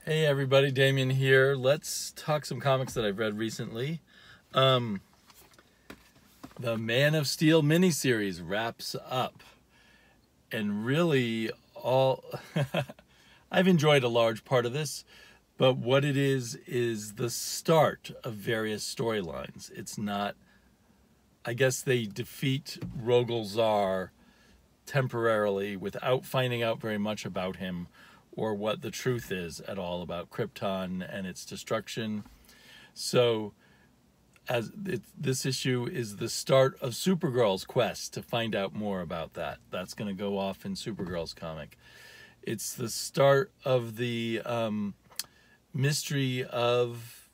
Hey everybody, Damien here. Let's talk some comics that I've read recently. The Man of Steel miniseries wraps up, and really all I've enjoyed a large part of this, but what it is the start of various storylines. It's not, I guess they defeat Rogol Zar temporarily without finding out very much about him or what the truth is at all about Krypton and its destruction. So this issue is the start of Supergirl's quest to find out more about that. That's going to go off in Supergirl's comic. It's the start of the mystery of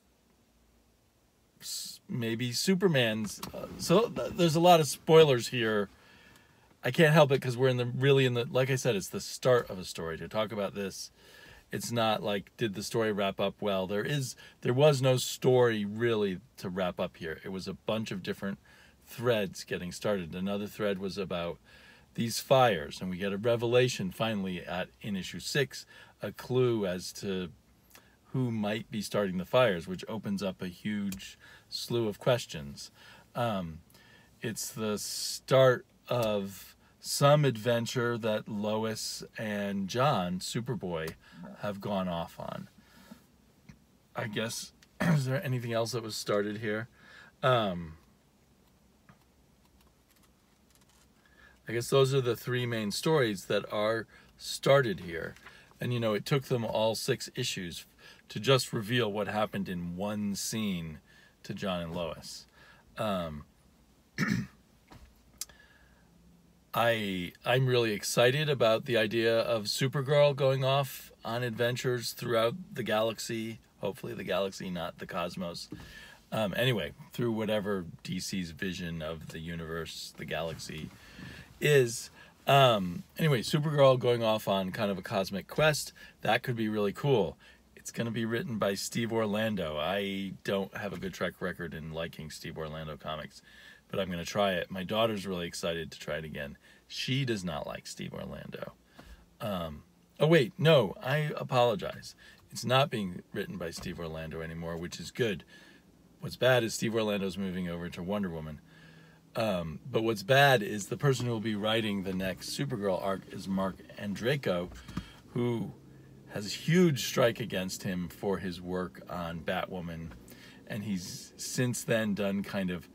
maybe Superman's. So there's a lot of spoilers here. I can't help it because we're like I said, it's the start of a story. To talk about this, it's not like, did the story wrap up well? There was no story really to wrap up here. It was a bunch of different threads getting started. Another thread was about these fires, and we get a revelation finally in issue 6, a clue as to who might be starting the fires, which opens up a huge slew of questions. It's the start of some adventure that Lois and John, Superboy, have gone off on. I guess, is there anything else that was started here? I guess those are the three main stories that are started here. And, it took them all 6 issues to just reveal what happened in one scene to John and Lois. I'm really excited about the idea of Supergirl going off on adventures throughout the galaxy. Hopefully the galaxy, not the cosmos. Anyway, through whatever DC's vision of the universe, the galaxy is. Anyway, Supergirl going off on kind of a cosmic quest. That could be really cool. It's going to be written by Steve Orlando. I don't have a good track record in liking Steve Orlando comics, but I'm going to try it. My daughter's really excited to try it again. She does not like Steve Orlando. Oh, wait, no, I apologize. It's not being written by Steve Orlando anymore, which is good. What's bad is Steve Orlando's moving over to Wonder Woman. But what's bad is the person who will be writing the next Supergirl arc is Mark Andreyko, who has a huge strike against him for his work on Batwoman. And he's since then done kind of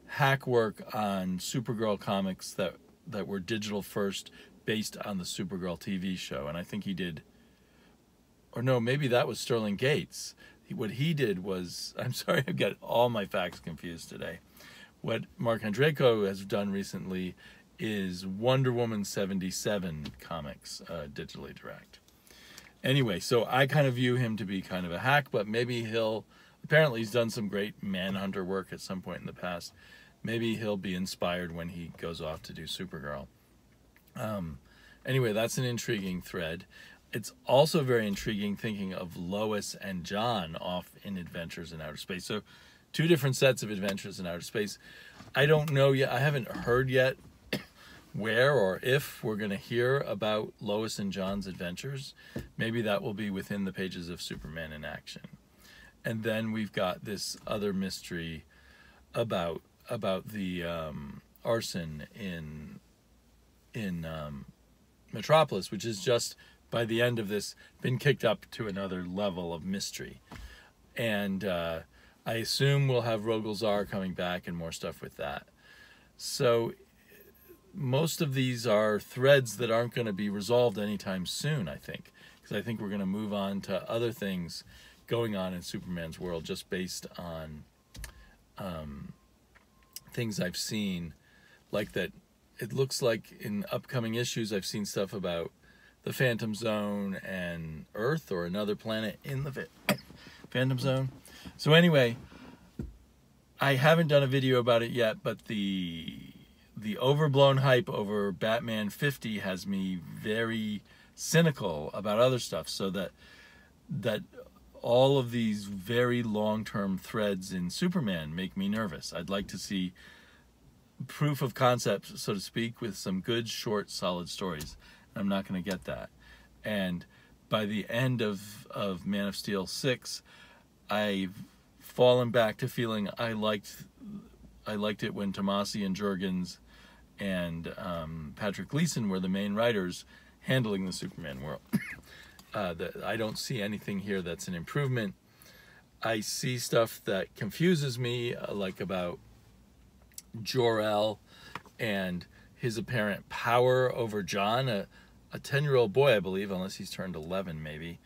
hack work on Supergirl comics that were digital first, based on the Supergirl TV show. And I think he did, or no, maybe that was Sterling Gates. What he did was, I'm sorry, I've got all my facts confused today. What Mark Andreyko has done recently is Wonder Woman 77 comics, digitally direct. Anyway, so I kind of view him to be kind of a hack, but maybe apparently he's done some great Manhunter work at some point in the past. Maybe he'll be inspired when he goes off to do Supergirl. Anyway, that's an intriguing thread. It's also very intriguing thinking of Lois and John off in adventures in outer space. So 2 different sets of adventures in outer space. I don't know yet. I haven't heard yet where or if we're going to hear about Lois and John's adventures. Maybe that will be within the pages of Superman in Action. And then we've got this other mystery about the arson in Metropolis, which is just, by the end of this, been kicked up to another level of mystery. And I assume we'll have Rogol Zar coming back and more stuff with that. So most of these are threads that aren't going to be resolved anytime soon, I think. Because I think we're going to move on to other things going on in Superman's world just based on things I've seen. Like that, it looks like in upcoming issues I've seen stuff about the Phantom Zone and Earth, or another planet in the Phantom Zone. So anyway, I haven't done a video about it yet, but the overblown hype over Batman 50 has me very cynical about other stuff, so that all of these very long-term threads in Superman make me nervous. I'd like to see proof of concept, so to speak, with some good, short, solid stories. I'm not going to get that. by the end of Man of Steel 6, I've fallen back to feeling I liked it when Tomasi and Jurgens and Patrick Gleason were the main writers handling the Superman world. I don't see anything here that's an improvement. I see stuff that confuses me, like about Jor-El and his apparent power over John, a 10-year-old boy, I believe, unless he's turned 11 maybe,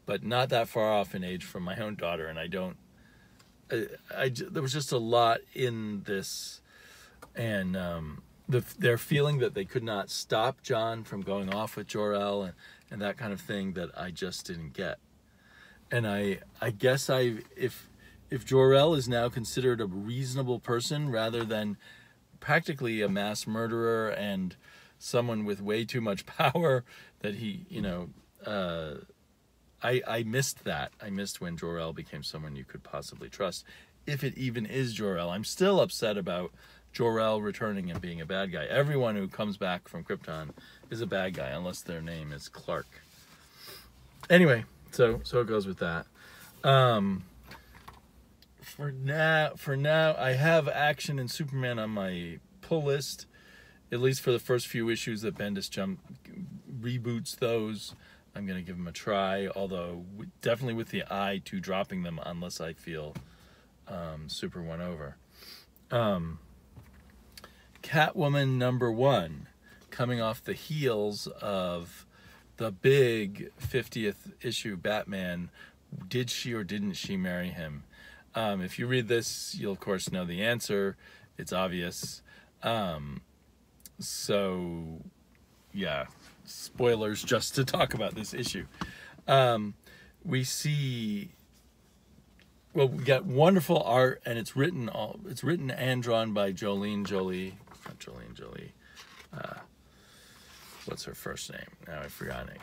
but not that far off in age from my own daughter. And there was just a lot in this, and their feeling that they could not stop John from going off with Jor-El and that kind of thing that I just didn't get. And I guess if Jor-El is now considered a reasonable person rather than practically a mass murderer and someone with way too much power, that he, I missed that. I missed when Jor-El became someone you could possibly trust, if it even is Jor-El. I'm still upset about Jor-El returning and being a bad guy. Everyone who comes back from Krypton is a bad guy, unless their name is Clark. Anyway, so it goes with that. For now, I have Action and Superman on my pull list, at least for the first few issues that Bendis reboots those. I'm going to give them a try, although definitely with the eye to dropping them unless I feel super won over. Catwoman #1, coming off the heels of the big 50th issue Batman, Did She or Didn't She Marry Him? If you read this, you'll of course know the answer. It's obvious. So, yeah, spoilers just to talk about this issue. We got wonderful art, and it's written and drawn by Jolene Jolie. Not Jolene Jolie. What's her first name? Now I've forgotten it.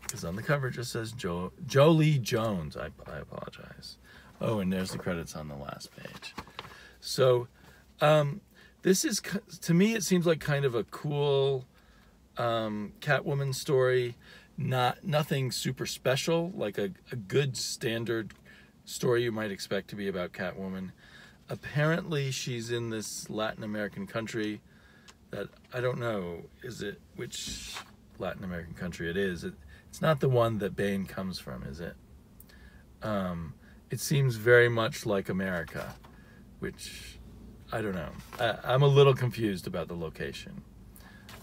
Because on the cover it just says Jolie Jones. I apologize. Oh, and there's the credits on the last page. So, this is, to me, it seems like kind of a cool Catwoman story. Nothing super special, like a good standard story you might expect to be about Catwoman. Apparently, she's in this Latin American country that I don't know which Latin American country it is. It's not the one that Bane comes from, is it? It seems very much like America, which I don't know. I'm a little confused about the location.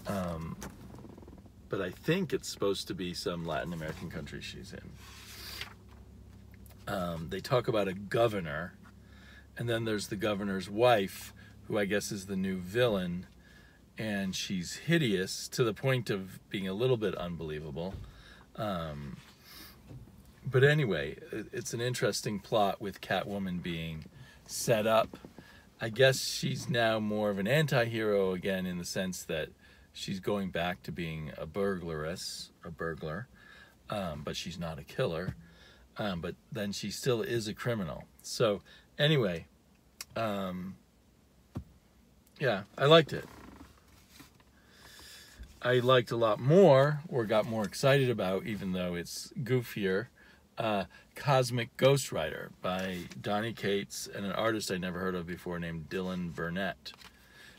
But I think it's supposed to be some Latin American country she's in. They talk about a governor, and then there's the governor's wife, who I guess is the new villain, and she's hideous to the point of being a little bit unbelievable. But anyway, it's an interesting plot with Catwoman being set up. I guess she's now more of an anti-hero again, in the sense that she's going back to being a burglar, but she's not a killer. But then she still is a criminal. So anyway, yeah, I liked it. I liked a lot more, or got more excited about, even though it's goofier, Cosmic Ghost Rider by Donny Cates and an artist I'd never heard of before named Dylan Burnett.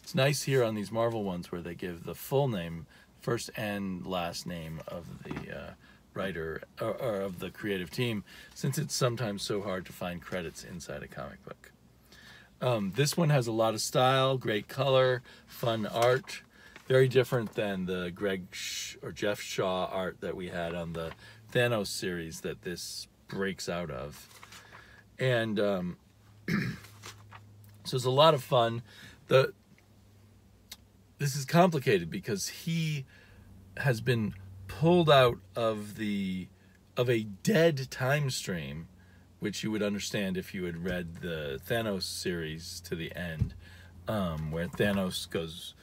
It's nice here on these Marvel ones where they give the full name, first and last name of the writer or of the creative team, since it's sometimes so hard to find credits inside a comic book. This one has a lot of style, great color, fun art, very different than the Jeff Shaw art that we had on the Thanos series that this breaks out of. And so it's a lot of fun. This is complicated because he has been pulled out of a dead time stream, which you would understand if you had read the Thanos series to the end, where Thanos goes,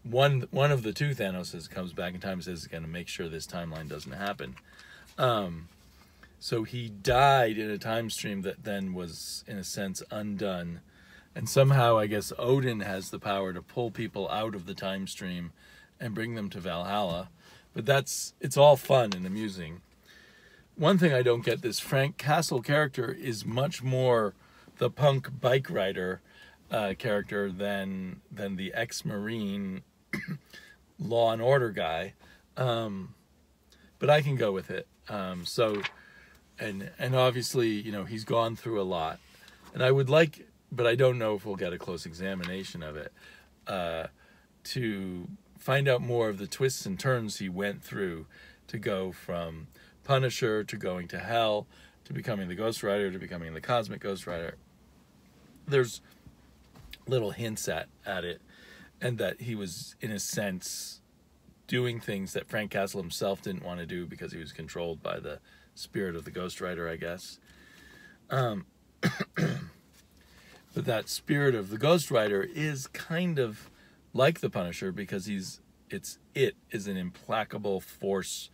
one of the two Thanoses comes back in time and says he's going to make sure this timeline doesn't happen. So he died in a time stream that then was, in a sense, undone. And somehow, I guess, Odin has the power to pull people out of the time stream and bring them to Valhalla. But it's all fun and amusing. one thing I don't get, this Frank Castle character is much more the punk bike rider character than the ex-Marine Law and Order guy. But I can go with it. So, and obviously, you know, he's gone through a lot. And I would like, but I don't know if we'll get a close examination of it, to find out more of the twists and turns he went through to go from Punisher to going to hell, to becoming the Ghost Rider, to becoming the Cosmic Ghost Rider. There's little hints at it, and that he was, in a sense, doing things that Frank Castle himself didn't want to do because he was controlled by the spirit of the Ghost Rider, I guess. But that spirit of the Ghost Rider is kind of like the Punisher, because it is an implacable force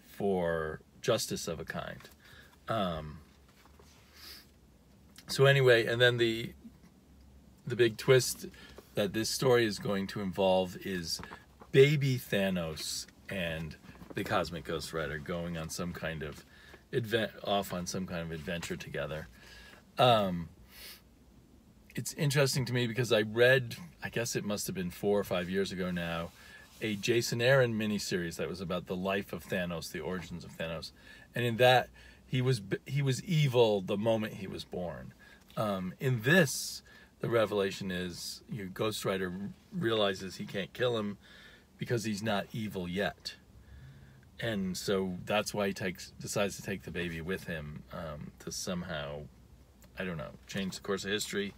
for justice of a kind. So anyway, and then the big twist that this story is going to involve is baby Thanos and the Cosmic Ghost Rider going on some kind of adventure together. It's interesting to me because I read, I guess it must have been 4 or 5 years ago now, a Jason Aaron miniseries that was about the life of Thanos, the origins of Thanos, and in that he was evil the moment he was born. In this, the revelation is Ghost Rider realizes he can't kill him because he's not evil yet, and so that's why he decides to take the baby with him, to somehow, I don't know, change the course of history.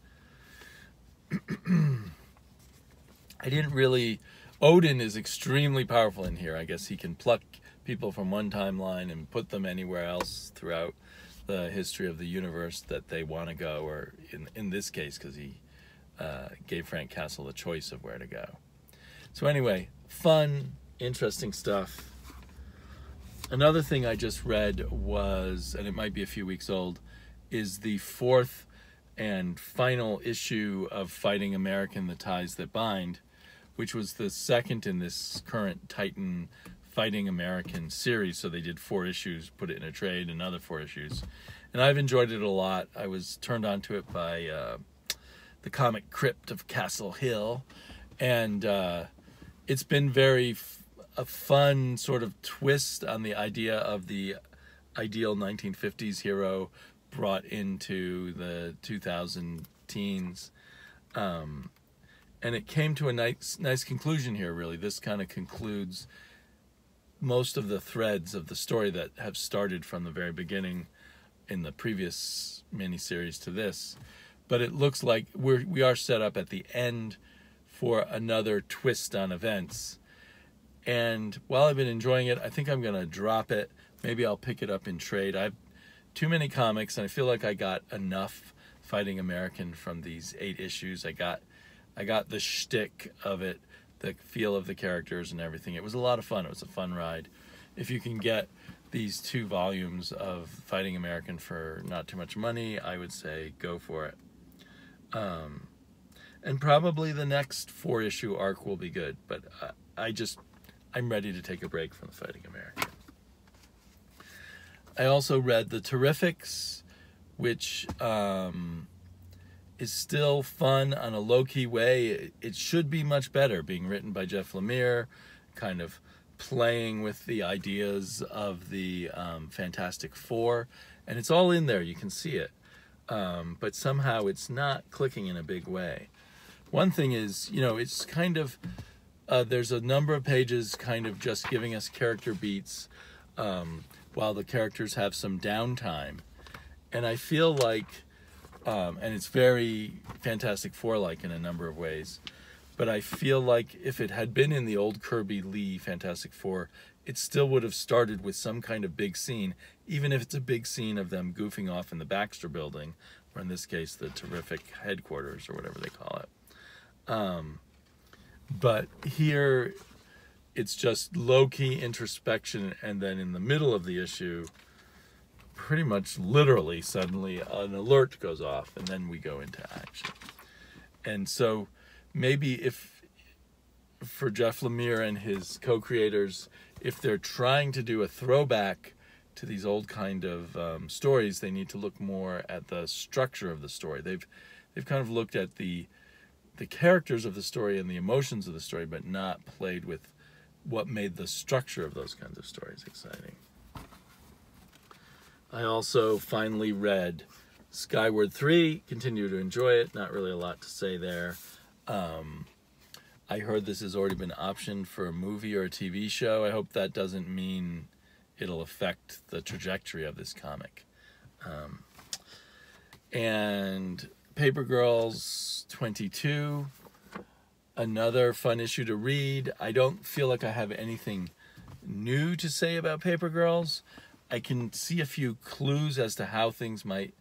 Odin is extremely powerful in here. I guess he can pluck people from one timeline and put them anywhere else throughout the history of the universe that they want to go, or in this case, because he gave Frank Castle the choice of where to go. So anyway, fun, interesting stuff. Another thing I just read was, and it might be a few weeks old, is the 4th and final issue of Fighting American: The Ties That Bind, which was the second in this current Titan Fighting American series. So they did 4 issues, put it in a trade, another 4 issues. And I've enjoyed it a lot. I was turned on to it by the comic Crypt of Castle Hill. And it's been a fun sort of twist on the idea of the ideal 1950s hero brought into the 2000 teens. And it came to a nice conclusion here, really. This kind of concludes most of the threads of the story that have started from the very beginning in the previous miniseries to this. But it looks like we are set up at the end for another twist on events. And while I've been enjoying it, I think I'm going to drop it. Maybe I'll pick it up in trade. I've too many comics, and I feel like I got enough Fighting American from these 8 issues. I got the shtick of it, the feel of the characters and everything. It was a lot of fun. It was a fun ride. If you can get these 2 volumes of Fighting American for not too much money, I would say go for it. And probably the next 4-issue arc will be good, but I'm ready to take a break from the Fighting American. I also read The Terrifics, which is still fun on a low-key way. It should be much better, being written by Jeff Lemire, kind of playing with the ideas of the Fantastic Four, and it's all in there. You can see it, but somehow it's not clicking in a big way. One thing is, it's kind of there's a number of pages kind of just giving us character beats while the characters have some downtime, and I feel like and it's very Fantastic Four-like in a number of ways, but I feel like if it had been in the old Kirby Lee Fantastic Four, it still would have started with some kind of big scene, even if it's a big scene of them goofing off in the Baxter Building, or in this case the Terrific headquarters, or whatever they call it. But here it's just low-key introspection, and then in the middle of the issue, pretty much literally suddenly an alert goes off, and then we go into action. And so maybe if for Jeff Lemire and his co-creators, if they're trying to do a throwback to these old kind of stories, they need to look more at the structure of the story. They've kind of looked at the characters of the story and the emotions of the story, but not played with what made the structure of those kinds of stories exciting. I also finally read Skyward 3, continue to enjoy it, not really a lot to say there. I heard this has already been optioned for a movie or a TV show. I hope that doesn't mean it'll affect the trajectory of this comic. And Paper Girls 22, another fun issue to read. I don't feel like I have anything new to say about Paper Girls. I can see a few clues as to how things might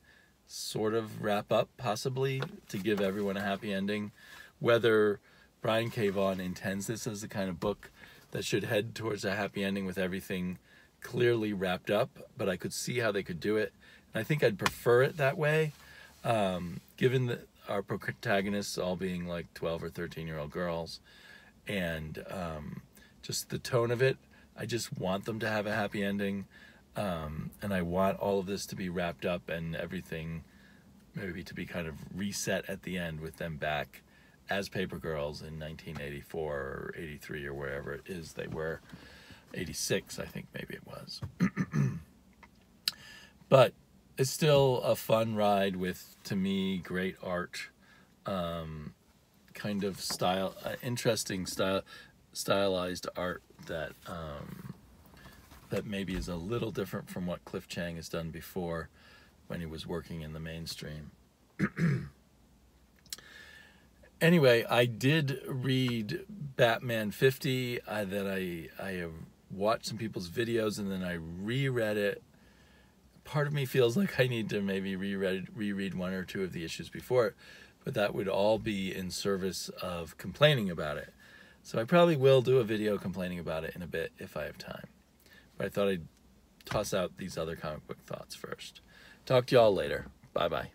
sort of wrap up, possibly, to give everyone a happy ending. Whether Brian K. Vaughan intends this as the kind of book that should head towards a happy ending with everything clearly wrapped up, but I could see how they could do it. And I think I'd prefer it that way, given that our protagonists all being like 12 or 13-year-old girls, and just the tone of it. I just want them to have a happy ending, and I want all of this to be wrapped up and everything maybe to be kind of reset at the end with them back as Paper Girls in 1984 or 83 or wherever it is they were. 86, I think maybe it was. But it's still a fun ride with, to me, great art, kind of style, interesting stylized art that that maybe is a little different from what Cliff Chiang has done before when he was working in the mainstream. Anyway, I did read Batman 50, that I have watched some people's videos and then I reread it. Part of me feels like I need to maybe reread one or two of the issues before it, but that would all be in service of complaining about it. So I probably will do a video complaining about it in a bit if I have time. But I thought I'd toss out these other comic book thoughts first. Talk to y'all later. Bye-bye.